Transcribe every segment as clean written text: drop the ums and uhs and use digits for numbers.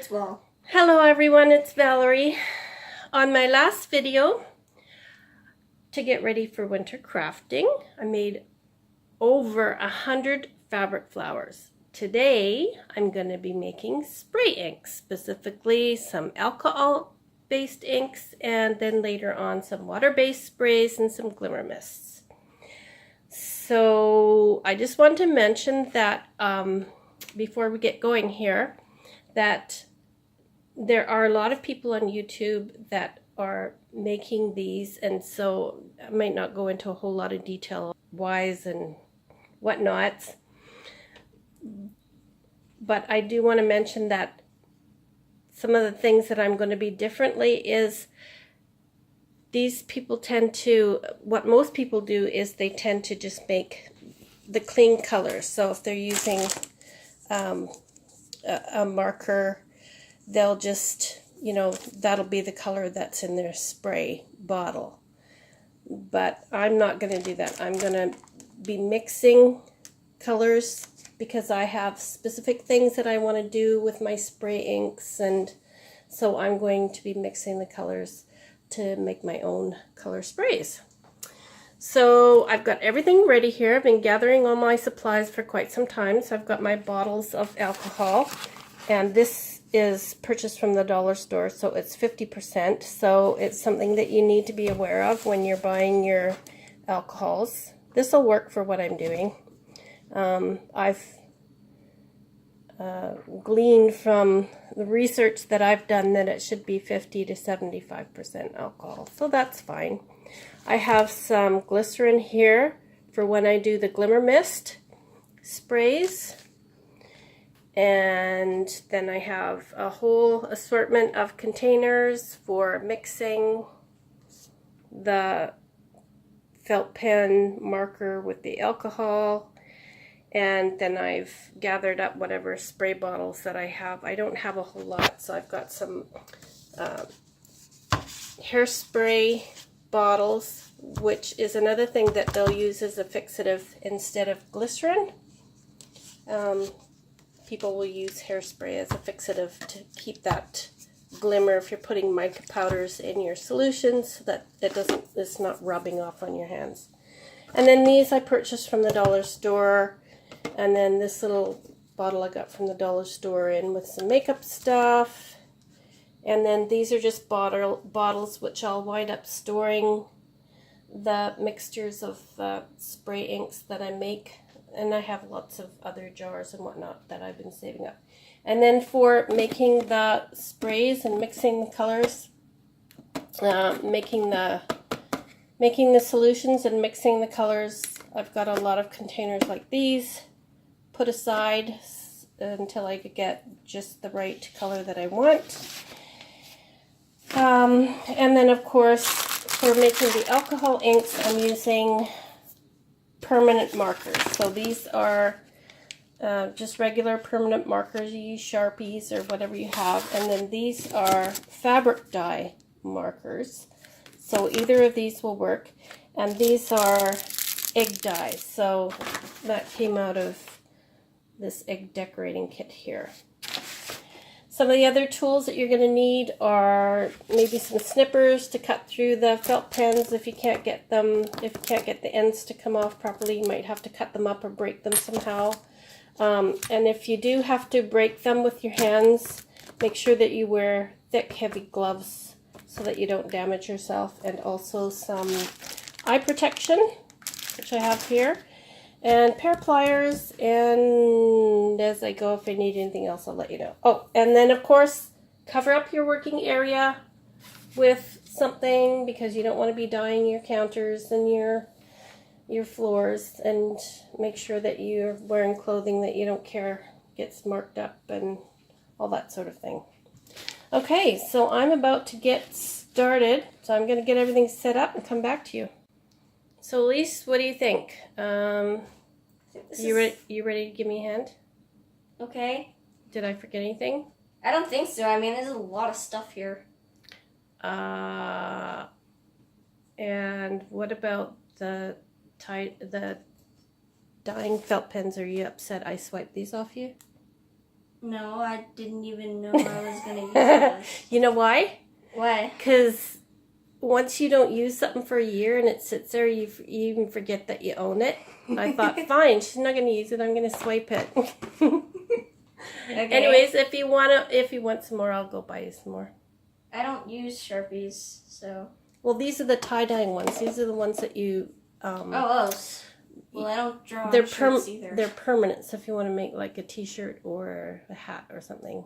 as well. Hello everyone, it's Valerie. On my last video, to get ready for winter crafting, I made over 100 fabric flowers. Today, I'm going to be making spray inks, specifically some alcohol-based inks, and then later on some water-based sprays and some glimmer mists. So I just want to mention that before we get going here, that there are a lot of people on YouTube that are making these, and so I might not go into a whole lot of detail whys and whatnots, but I do want to mention that some of the things that I'm going to be differently is these people tend to, what most people do is they tend to just make the clean colors. So if they're using a marker, they'll just, you know, that'll be the color that's in their spray bottle. But I'm not going to do that. I'm going to be mixing colors because I have specific things that I want to do with my spray inks, and so I'm going to be mixing the colors to make my own color sprays. So I've got everything ready here. I've been gathering all my supplies for quite some time. So I've got my bottles of alcohol, and this is purchased from the dollar store, so it's 50%. So it's something that you need to be aware of when you're buying your alcohols. This will work for what I'm doing. I've gleaned from the research that I've done that it should be 50 to 75% alcohol, so that's fine. I have some glycerin here for when I do the glimmer mist sprays, and then I have a whole assortment of containers for mixing the felt pen marker with the alcohol. And then I've gathered up whatever spray bottles that I have. I don't have a whole lot, so I've got some hairspray bottles, which is another thing that they'll use as a fixative instead of glycerin. People will use hairspray as a fixative to keep that glimmer if you're putting mica powders in your solutions, so that it's not rubbing off on your hands. And then these I purchased from the dollar store. And then this little bottle I got from the dollar store in with some makeup stuff. And then these are just bottles which I'll wind up storing the mixtures of spray inks that I make. And I have lots of other jars and whatnot that I've been saving up. And then for making the sprays and mixing the colors, making the solutions and mixing the colors, I've got a lot of containers like these put aside until I could get just the right color that I want. And then of course for making the alcohol inks, I'm using permanent markers. So these are just regular permanent markers. You use Sharpies or whatever you have. And then these are fabric dye markers. So either of these will work. And these are egg dyes. So that came out of this egg decorating kit here. Some of the other tools that you're going to need are maybe some snippers to cut through the felt pens if you can't get them, if you can't get the ends to come off properly. You might have to cut them up or break them somehow. And if you do have to break them with your hands, make sure that you wear thick, heavy gloves so that you don't damage yourself, and also some eye protection, which I have here, and a pair of pliers, and as I go, if I need anything else, I'll let you know. Oh, and then of course, cover up your working area with something, because you don't want to be dyeing your counters and your floors, and make sure that you're wearing clothing that you don't care gets marked up and all that sort of thing. Okay, so I'm about to get started, so I'm going to get everything set up and come back to you. So Elise, what do you think? You ready to give me a hand? Okay. Did I forget anything? I don't think so. I mean, there's a lot of stuff here. And what about the dyeing felt pens? Are you upset I swiped these off you? No, I didn't even know I was going to use this. You know why? Why? Because once you don't use something for a year and it sits there, you even forget that you own it. I thought, fine, she's not going to use it. I'm going to swipe it. Okay. Anyways, if you want some more, I'll go buy you some more. I don't use Sharpies, so. Well, these are the tie-dyeing ones. These are the ones that you. Well, I don't draw on shirts either. They're permanent, so if you want to make like a t-shirt or a hat or something,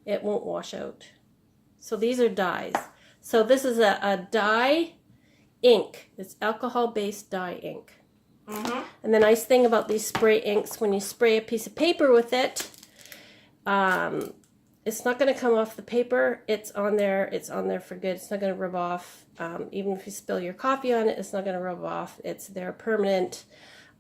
it won't wash out. So these are dyes. So this is a dye ink. It's alcohol-based dye ink. Mm-hmm. And the nice thing about these spray inks, when you spray a piece of paper with it, it's not going to come off the paper. It's on there for good. It's not going to rub off. Even if you spill your coffee on it, it's not going to rub off. It's there permanent.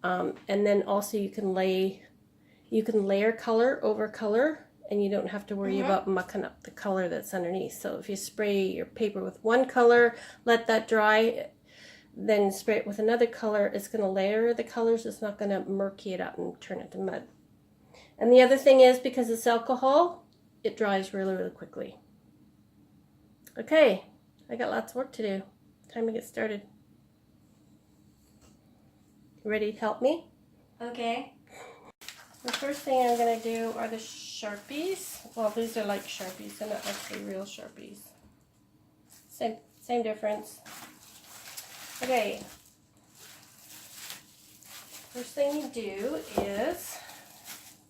And then also you can layer color over color, and you don't have to worry about mucking up the color that's underneath. So if you spray your paper with one color, let that dry, then spray it with another color, it's going to layer the colors. It's not going to murky it up and turn it to mud. And the other thing is, because it's alcohol, it dries really, really quickly. Okay, I got lots of work to do. Time to get started. Ready to help me? Okay. The first thing I'm going to do are the Sharpies. Well, these are like Sharpies. They're not actually real Sharpies. Same difference. Okay. First thing you do is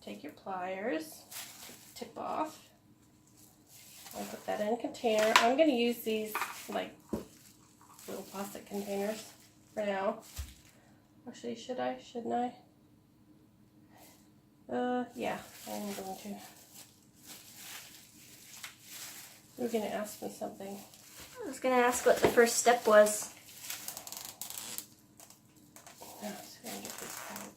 take your pliers, take the tip off, and put that in a container. I'm going to use these like little plastic containers for now. Actually, should I? Shouldn't I? Yeah, I'm going to. You're going to ask me something. I was going to ask what the first step was. Oh, so I'm going to get this out.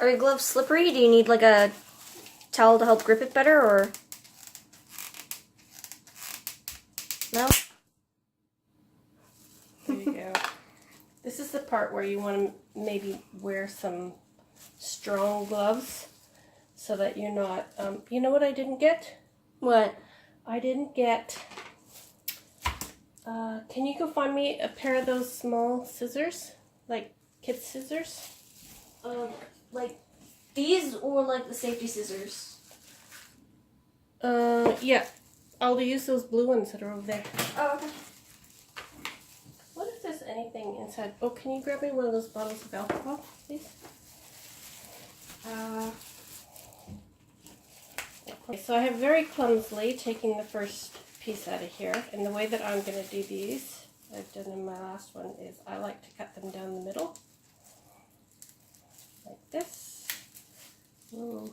Are your gloves slippery? Do you need like a towel to help grip it better, or no? There you go. This is the part where you want to maybe wear some strong gloves so that you're not, you know what I didn't get? What? I didn't get, can you go find me a pair of those small scissors? Like kid scissors? Like these or like the safety scissors? Yeah. I'll use those blue ones that are over there. Oh, okay. What if there's anything inside? Oh, can you grab me one of those bottles of alcohol, please? Okay, so I have very clumsily taken the first piece out of here, and the way that I'm going to do these, I've done in my last one, is I like to cut them down the middle, like this. Ooh.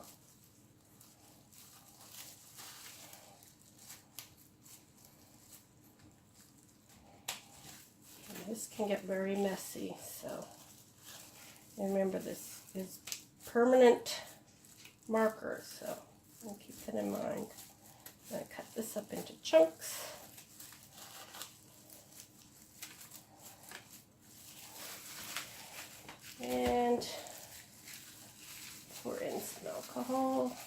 And this can get very messy, so remember this is permanent marker, so I'll keep that in mind. I'm going to cut this up into chunks. And pour in some alcohol.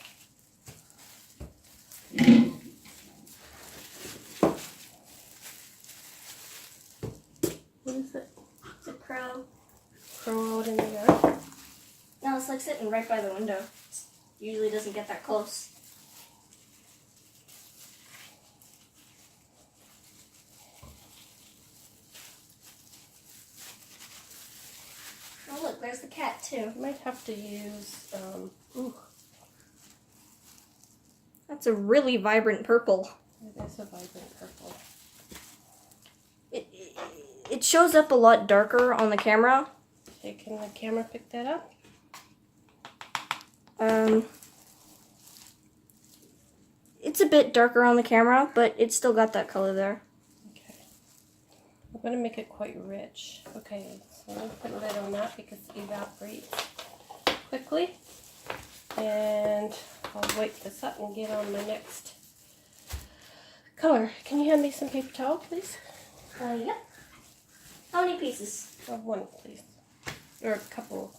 What is it? It's a crow. Crow out in the yard? No, it's like sitting right by the window. Usually doesn't get that close. Oh look, there's the cat too. I might have to use, ooh. That's a really vibrant purple. It is a vibrant purple. It shows up a lot darker on the camera. Okay, can the camera pick that up? It's a bit darker on the camera, but it's still got that color there. Okay. I'm going to make it quite rich. Okay, so I'm going to put a lid on that because it evaporates quickly. And I'll wipe this up and get on my next Color. Can you hand me some paper towel, please? Yep. How many pieces? One, please. Or a couple.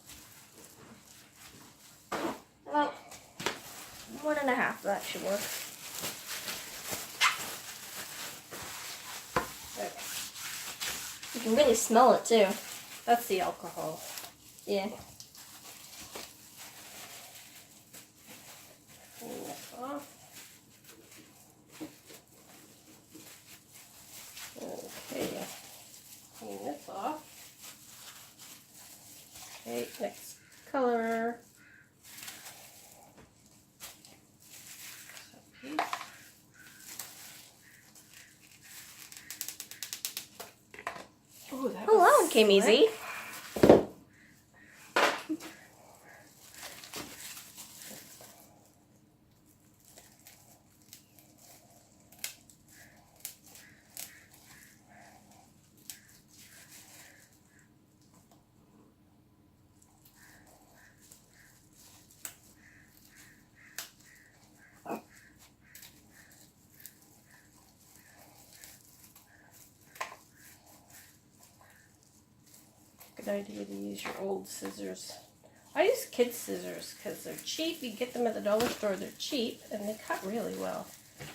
About 1.5. That should work. Okay. You can really smell it too. That's the alcohol. Yeah. Clean this off. Okay. Clean this off. Okay, next color. Sharpies. Oh, that one came easy. Good idea to use your old scissors. I use kids' scissors because they're cheap. You get them at the dollar store, they're cheap, and they cut really well. In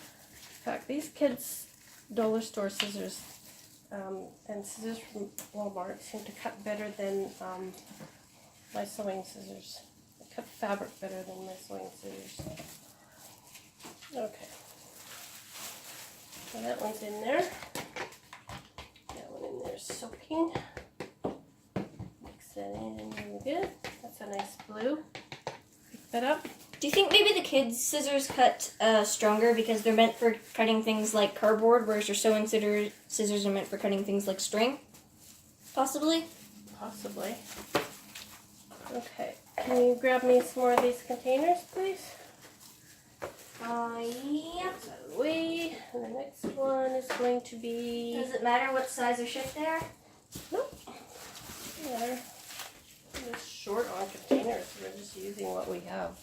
fact, these kids' dollar store scissors and scissors from Walmart seem to cut better than my sewing scissors. They cut fabric better than my sewing scissors. Okay. So that one's in there. That one in there is soaking. That in really good. That's a nice blue. Pick that up. Do you think maybe the kids' scissors cut stronger because they're meant for cutting things like cardboard, whereas your sewing scissors are meant for cutting things like string? Possibly? Possibly. Okay. Can you grab me some more of these containers, please? Yep. Out of the way. And the next one is going to be... Does it matter what size or shape they are? Nope. Yeah. We're just short on containers. We're just using what we have.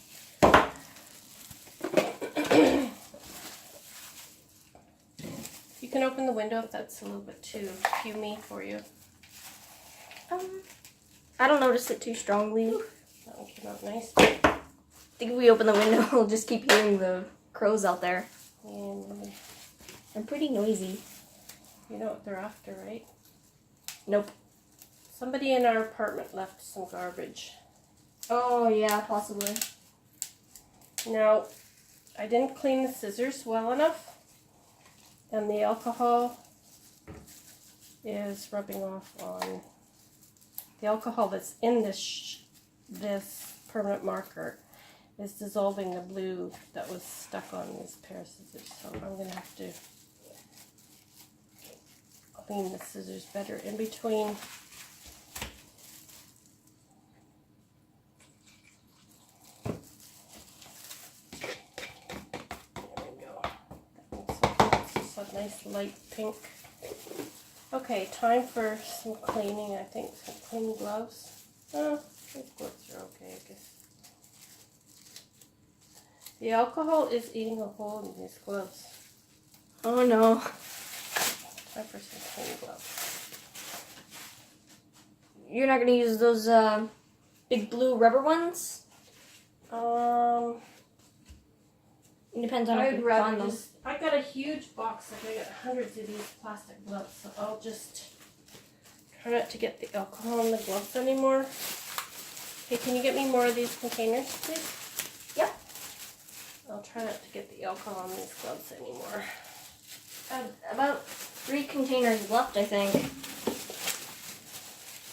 You can open the window if that's a little bit too fumy for you. I don't notice it too strongly. That one came out nice. I think if we open the window, we'll just keep hearing the crows out there. And they're pretty noisy. you know what they're after, right? Nope. Somebody in our apartment left some garbage. Oh, yeah, possibly. Now, I didn't clean the scissors well enough, and the alcohol is rubbing off on the alcohol that's in this permanent marker is dissolving the blue that was stuck on this pair of scissors. So I'm going to have to clean the scissors better in between. Nice light pink. Okay, time for some cleaning. I think some clean gloves. Oh, these gloves are okay, I guess. The alcohol is eating a hole in these gloves. Oh no. Time for some clean gloves. You're not gonna use those big blue rubber ones? It depends on if you find them. I've got a huge box. Like I got hundreds of these plastic gloves, so I'll just try not to get the alcohol in the gloves anymore. Okay, can you get me more of these containers, please? Yep. I'll try not to get the alcohol in these gloves anymore. About 3 containers left, I think.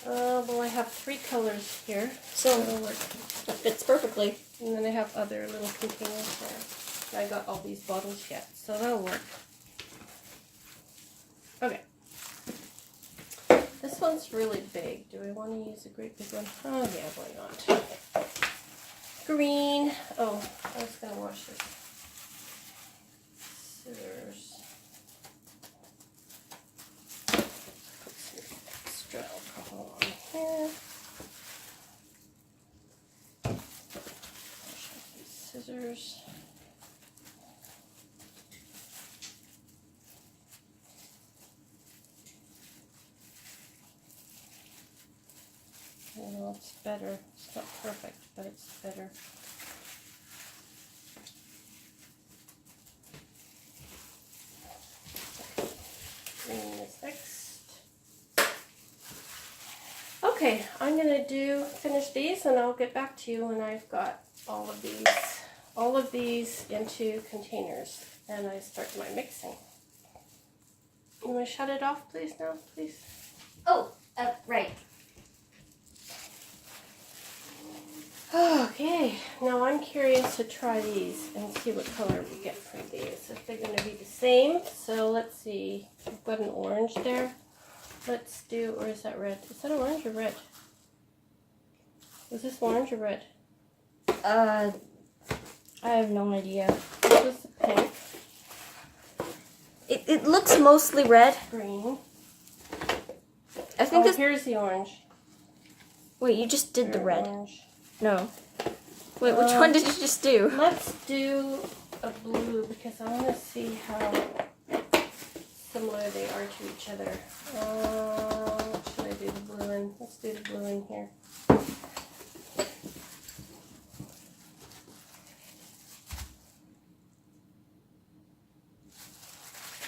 Well, I have 3 colors here, So that'll work. that fits perfectly. And then I have other little containers there. I got all these bottles yet, so that'll work. Okay. This one's really big. Do I want to use a great big one? Oh yeah, why not? Green. Oh, I was going to wash this. Scissors. Put some extra alcohol on here. Wash out these scissors. You know, it's better. It's not perfect, but it's better. Green is next. Okay, I'm gonna finish these, and I'll get back to you when I've got all of these into containers, and I start my mixing. You want to shut it off, please, now, please? Oh, right. Okay, now I'm curious to try these and see what color we get from these. If they're going to be the same. So let's see. We've got an orange there. Let's do, or is that red? Is that orange or red? Is this orange or red? I have no idea. This is the pink. It looks mostly red. Green. I think this. Here's the orange. Wait, you just did the red. Orange. No. Wait, which one did you just do? Let's do a blue because I want to see how similar they are to each other. What should I do the blue in? Let's do the blue in here.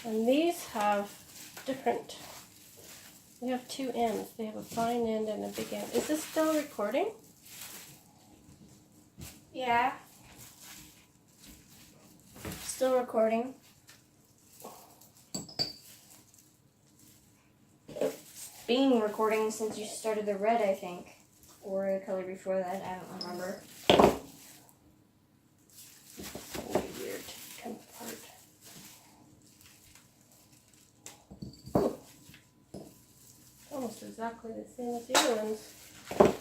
And these have different, they have two ends. They have a fine end and a big end. Is this still recording? Yeah. Still recording. It's been recording since you started the red, I think. Or the color before that, I don't remember. It's gonna be weird to come apart. Almost exactly the same as the other ones. Let's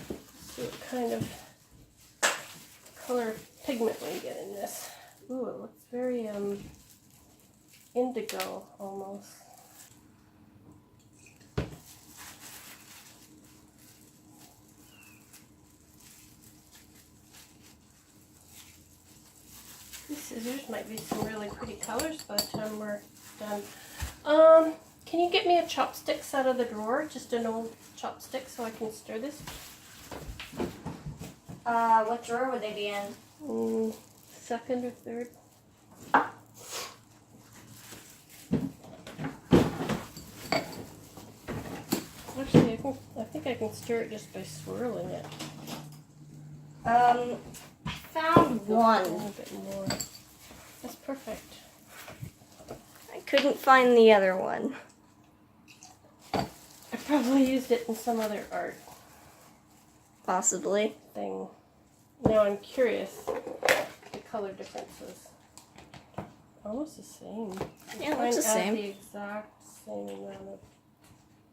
see what kind of color pigment we get in this. Ooh, it looks very indigo almost. These scissors might be some really pretty colors by the time we're done. Can you get me a chopsticks out of the drawer? Just an old chopstick so I can stir this? What drawer would they be in? Second or third. Actually, I think I can stir it just by swirling it. I found one. A little bit more. That's perfect. I couldn't find the other one. I probably used it in some other art Possibly. thing. Now I'm curious the color differences. Almost the same. Yeah, it looks the same. The exact same amount of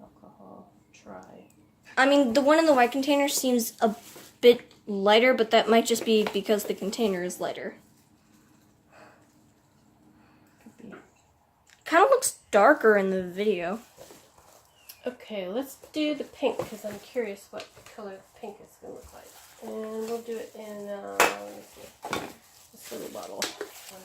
alcohol. Try. I mean, the one in the white container seems a bit lighter, but that might just be because the container is lighter. Could be. Kind of looks darker in the video. Okay, let's do the pink because I'm curious what color the pink is going to look like. And we'll do it in, let me see, this little bottle. So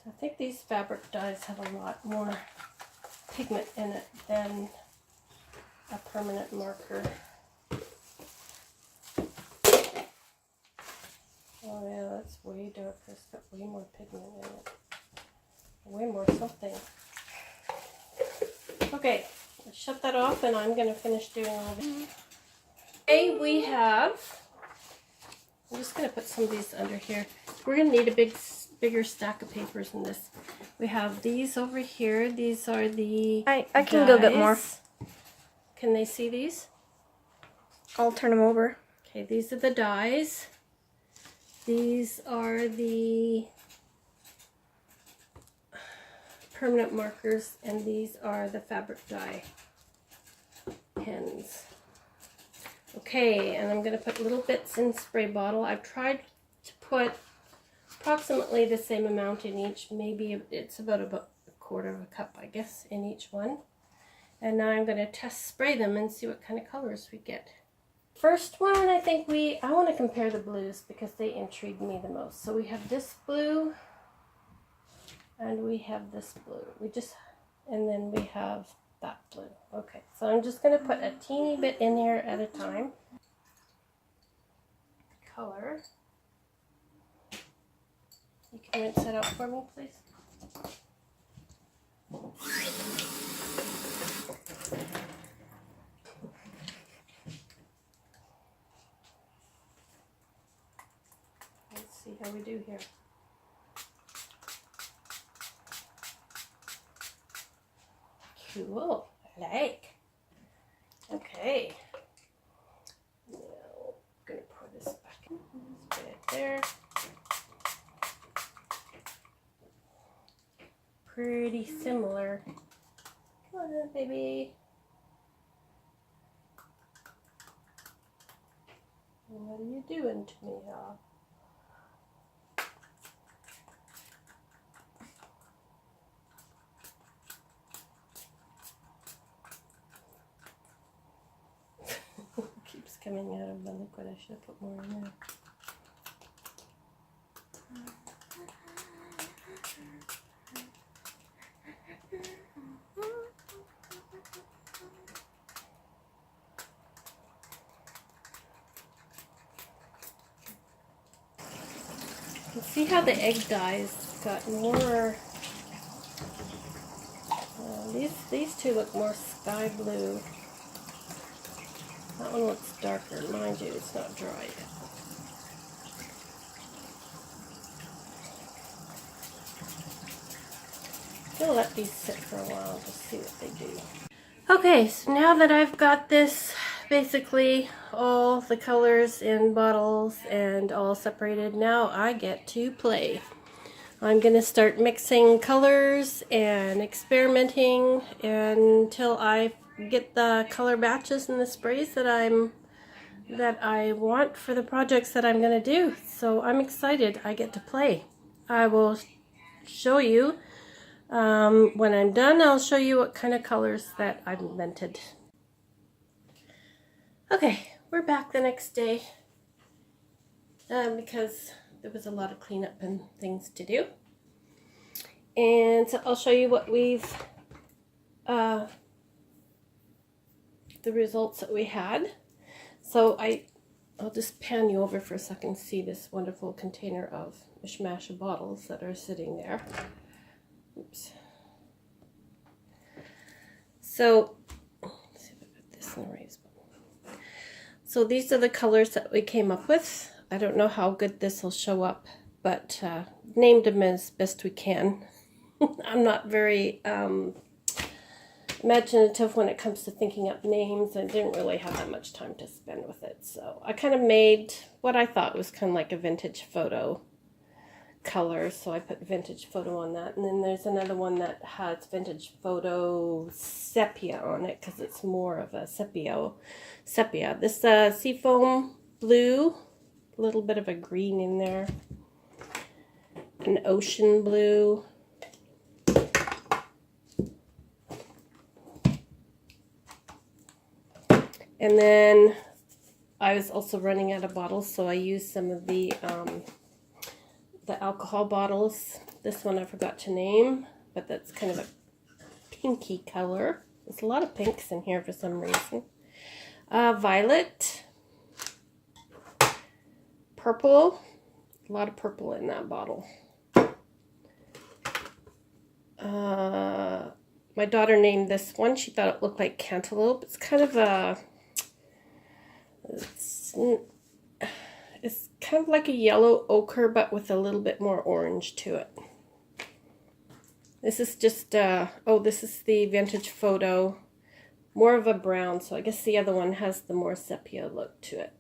I think these fabric dyes have a lot more pigment in it than a permanent marker. Oh yeah, that's way darker. It's got way more pigment in it. Way more something. Okay, let's shut that off and I'm going to finish doing all this. Okay, we have, I'm just going to put some of these under here. We're going to need a bigger stack of papers in this. We have these over here. These are the I can go get more. Can they see these? I'll turn them over. Okay, these are the dies. These are the permanent markers, and these are the fabric dye pens. Okay, and I'm going to put little bits in spray bottle. I've tried to put approximately the same amount in each. Maybe it's about a quarter of a cup, I guess, in each one. And now I'm going to test spray them and see what kind of colors we get. First one, I think I want to compare the blues because they intrigue me the most. So we have this blue and we have this blue. And then we have that blue. Okay, so I'm just going to put a teeny bit in here at a time. Color. You can rinse that out for me, please. Let's see how we do here. Cool. I like. Okay. Now I'm gonna pour this back in. Put it there. Pretty similar. Come on, baby. What are you doing to me, y'all? Keeps coming out of the liquid. I should have put more in there. You see how the egg dyes got more. These two look more sky blue. That one looks darker. Mind you, it's not dry yet. I'm gonna let these sit for a while and just see what they do. Okay, so now that I've got this, basically all the colors in bottles and all separated, now I get to play. I'm going to start mixing colors and experimenting until I get the color batches and the sprays that I want for the projects that I'm going to do. So I'm excited. I get to play. I will show you when I'm done. I'll show you what kind of colors that I've invented. Okay, we're back the next day because there was a lot of cleanup and things to do. And so I'll show you what the results that we had. So I'll just pan you over for a second to see this wonderful container of mishmash of bottles that are sitting there. Oops. So, let's see if I put this in the right spot. So these are the colors that we came up with. I don't know how good this will show up, but named them as best we can. I'm not very imaginative when it comes to thinking up names. I didn't really have that much time to spend with it. So I kind of made what I thought was kind of like a vintage photo color. So I put vintage photo on that. And then there's another one that has vintage photo sepia on it because it's more of a sepia. This seafoam blue, a little bit of a green in there, an ocean blue, and then I was also running out of bottles, so I used some of the alcohol bottles. This one I forgot to name, but that's kind of a pinky color. There's a lot of pinks in here for some reason. Violet, purple, a lot of purple in that bottle. My daughter named this one. She thought it looked like cantaloupe. It's kind of a, it's kind of like a yellow ochre, but with a little bit more orange to it. This is just, this is the vintage photo. More of a brown, so I guess the other one has the more sepia look to it.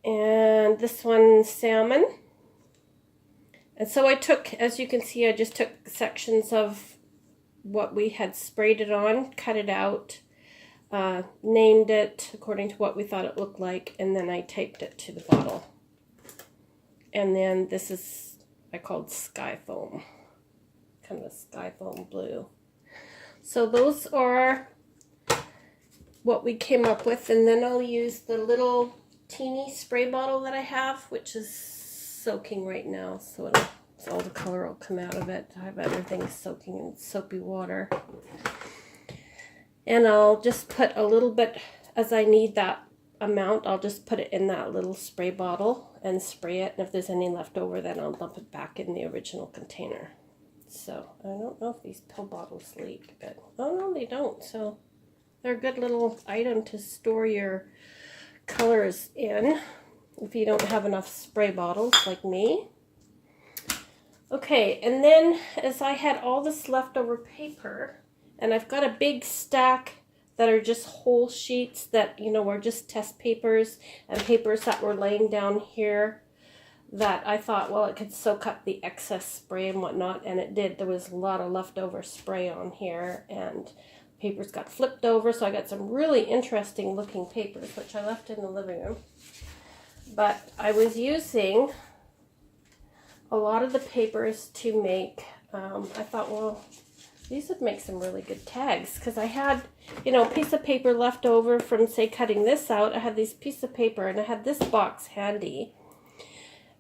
And this one, salmon. And so I took, as you can see, I just took sections of what we had sprayed it on, cut it out, named it according to what we thought it looked like, and then I taped it to the bottle. And then this is, I called sky foam, kind of a sky foam blue. So those are what we came up with, and then I'll use the little teeny spray bottle that I have, which is soaking right now, so all the color will come out of it. I have everything soaking in soapy water. And I'll just put a little bit, as I need that amount, I'll just put it in that little spray bottle and spray it, and if there's any left over, then I'll dump it back in the original container. So I don't know if these pill bottles leak, but oh no, they don't. So they're a good little item to store your colors in if you don't have enough spray bottles like me. Okay, and then as I had all this leftover paper, and I've got a big stack that are just whole sheets that, you know, were just test papers and papers that were laying down here that I thought, well, it could soak up the excess spray and whatnot, and it did. There was a lot of leftover spray on here, and papers got flipped over, so I got some really interesting looking papers, which I left in the living room. But I was using a lot of the papers to make, I thought, well, these would make some really good tags, because I had, you know, a piece of paper left over from, say, cutting this out. I had this piece of paper, and I had this box handy,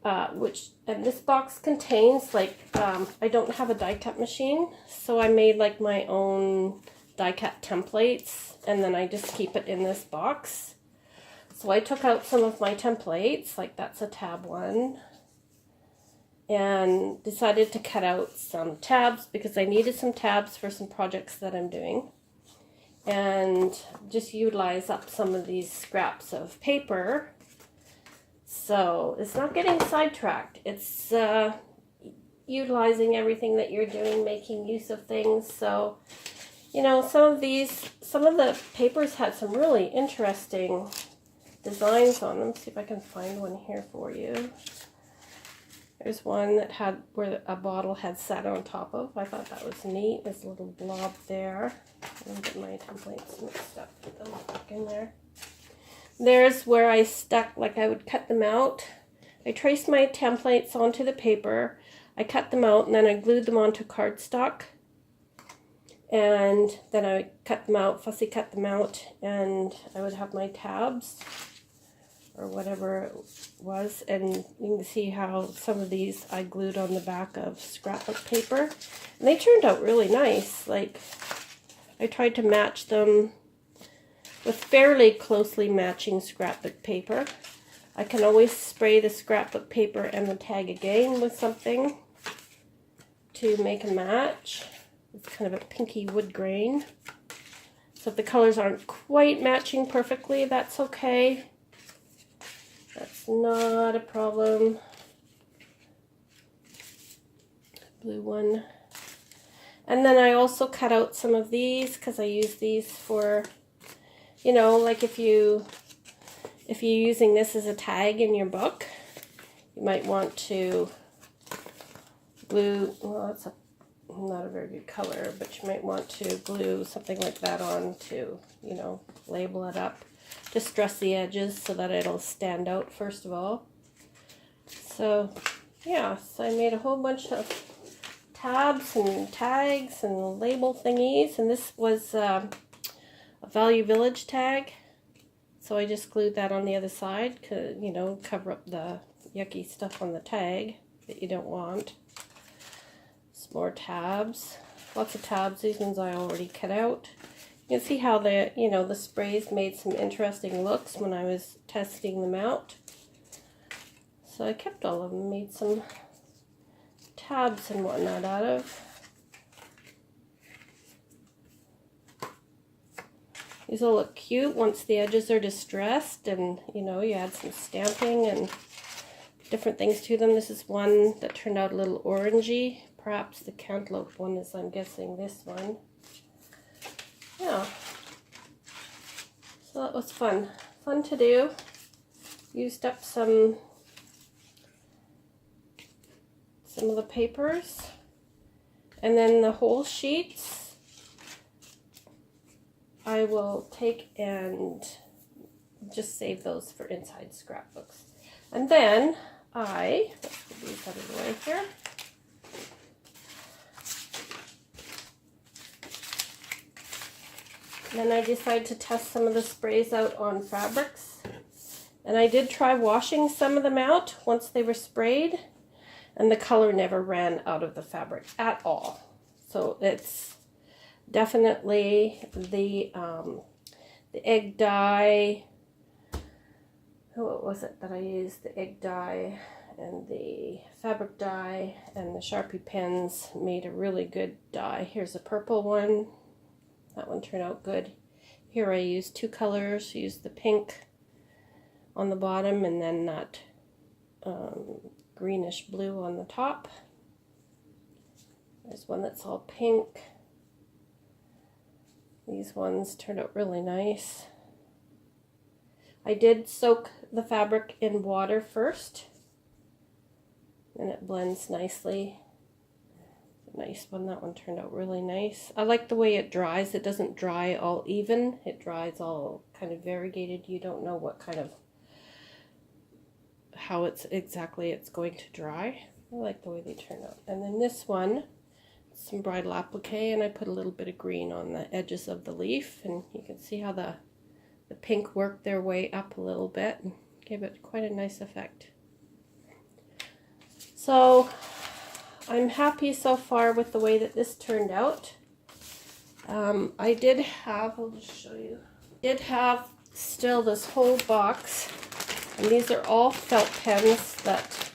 and this box contains, like, I don't have a die cut machine, so I made, like, my own die cut templates, and then I just keep it in this box. So I took out some of my templates, like that's a tab one, and decided to cut out some tabs because I needed some tabs for some projects that I'm doing, and just utilize up some of these scraps of paper. So it's not getting sidetracked. It's utilizing everything that you're doing, making use of things. So, you know, some of the papers had some really interesting designs on them. See if I can find one here for you. There's one that had where a bottle had sat on top of. I thought that was neat. There's a little blob there. Let me get my templates mixed up. Put those back in there. There's where I stuck, like I would cut them out. I traced my templates onto the paper. I cut them out, and then I glued them onto cardstock. And then I would cut them out, fussy cut them out, and I would have my tabs or whatever it was, and you can see how some of these I glued on the back of scrapbook paper, and they turned out really nice. Like, I tried to match them with fairly closely matching scrapbook paper. I can always spray the scrapbook paper and the tag again with something to make a match. It's kind of a pinky wood grain, so if the colors aren't quite matching perfectly, that's okay. That's not a problem. Blue one. And then I also cut out some of these because I use these for, you know, like if you're using this as a tag in your book, you might want to glue, well, that's not a very good color, but you might want to glue something like that on to, you know, label it up. Just dress the edges so that it'll stand out first of all. So yeah, so I made a whole bunch of tabs and tags and label thingies, and this was a Value Village tag, so I just glued that on the other side to, you know, cover up the yucky stuff on the tag that you don't want. Some more tabs, lots of tabs. These ones I already cut out. You can see how the, you know, the sprays made some interesting looks when I was testing them out. So I kept all of them, made some tabs and whatnot out of. These will look cute once the edges are distressed, and, you know, you add some stamping and different things to them. This is one that turned out a little orangey. Perhaps the cantaloupe one is, I'm guessing, this one. Yeah, so that was fun to do. Used up some of the papers, and then the whole sheets I will take and just save those for inside scrapbooks. And then let's get these out of the way here. Then I decided to test some of the sprays out on fabrics. And I did try washing some of them out once they were sprayed, and the color never ran out of the fabric at all. So it's definitely the egg dye. What was it that I used? The egg dye and the fabric dye and the Sharpie pens made a really good dye. Here's a purple one. That one turned out good. Here I used two colors. I used the pink on the bottom and then that greenish blue on the top. There's one that's all pink. These ones turned out really nice. I did soak the fabric in water first, and it blends nicely. Nice one. That one turned out really nice. I like the way it dries. It doesn't dry all even. It dries all kind of variegated. You don't know what kind of, how it's going to dry. I like the way they turn out. And then this one, some bridal applique, and I put a little bit of green on the edges of the leaf, and you can see how the pink worked their way up a little bit and gave it quite a nice effect. So I'm happy so far with the way that this turned out. I did have, I'll just show you, still this whole box, and these are all felt pens that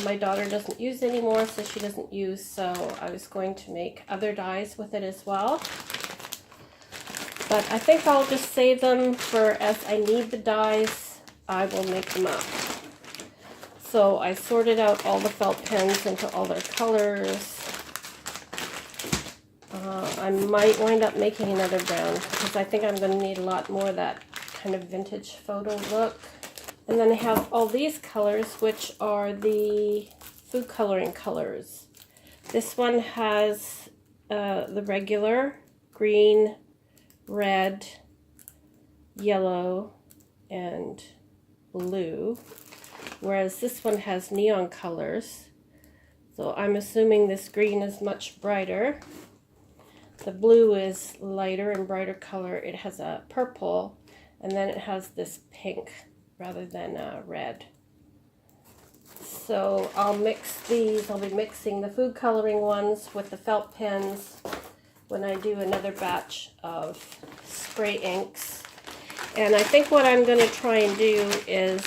my daughter doesn't use anymore, so she doesn't use, so I was going to make other dies with it as well. But I think I'll just save them for as I need the dies, I will make them up. So I sorted out all the felt pens into all their colors. I might wind up making another brown because I think I'm going to need a lot more of that kind of vintage photo look. And then I have all these colors, which are the food coloring colors. This one has the regular green, red, yellow, and blue, whereas this one has neon colors. So I'm assuming this green is much brighter. The blue is lighter and brighter color. It has a purple, and then it has this pink rather than red. So I'll mix these. I'll be mixing the food coloring ones with the felt pens when I do another batch of spray inks. And I think what I'm going to try and do is,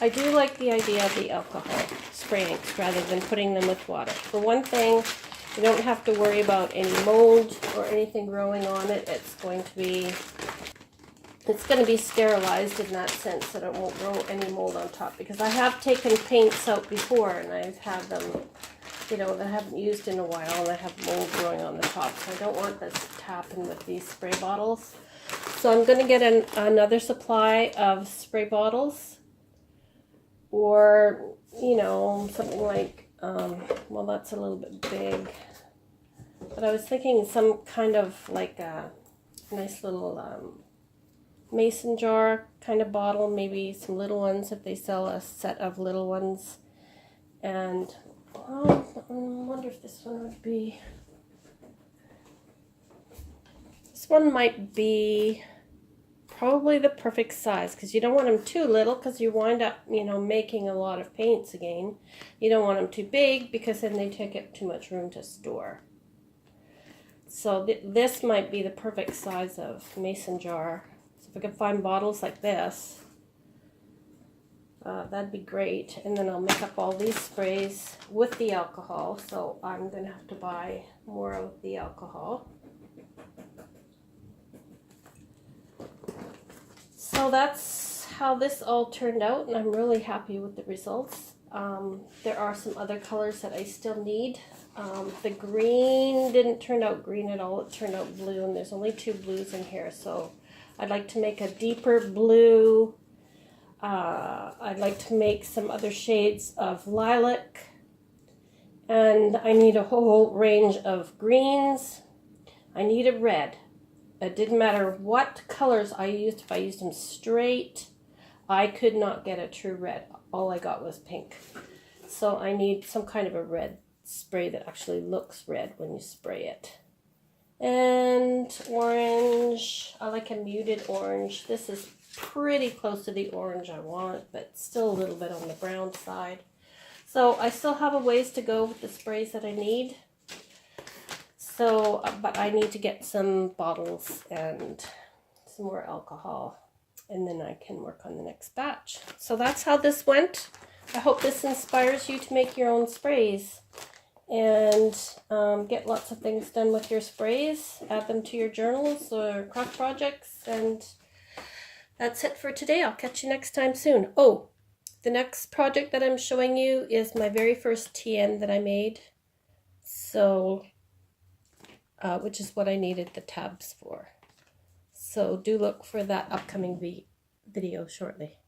I do like the idea of the alcohol spray inks rather than putting them with water. For one thing, you don't have to worry about any mold or anything growing on it. It's going to be sterilized in that sense, that it won't grow any mold on top. Because I have taken paints out before and I've had them, you know, that I haven't used in a while, and I have mold growing on the top. So I don't want this to happen with these spray bottles. So I'm going to get another supply of spray bottles, or, you know, something like, well, that's a little bit big. But I was thinking some kind of like a nice little mason jar kind of bottle, maybe some little ones if they sell a set of little ones. And I wonder if this one would be, this one might be probably the perfect size, because you don't want them too little because you wind up, you know, making a lot of paints again. You don't want them too big because then they take up too much room to store. So this might be the perfect size of mason jar. So if I could find bottles like this, that'd be great. And then I'll make up all these sprays with the alcohol. So I'm going to have to buy more of the alcohol. So that's how this all turned out, and I'm really happy with the results. There are some other colors that I still need. The green didn't turn out green at all. It turned out blue, and there's only 2 blues in here. So I'd like to make a deeper blue. I'd like to make some other shades of lilac. And I need a whole range of greens. I need a red. It didn't matter what colors I used. If I used them straight, I could not get a true red. All I got was pink. So I need some kind of a red spray that actually looks red when you spray it. And orange, I like a muted orange. This is pretty close to the orange I want, but still a little bit on the brown side. So I still have a ways to go with the sprays that I need. So, but I need to get some bottles and some more alcohol, and then I can work on the next batch. So that's how this went. I hope this inspires you to make your own sprays and get lots of things done with your sprays. Add them to your journals or craft projects, and that's it for today. I'll catch you next time soon. Oh, the next project that I'm showing you is my very first TN that I made. So, which is what I needed the tabs for. So do look for that upcoming video shortly.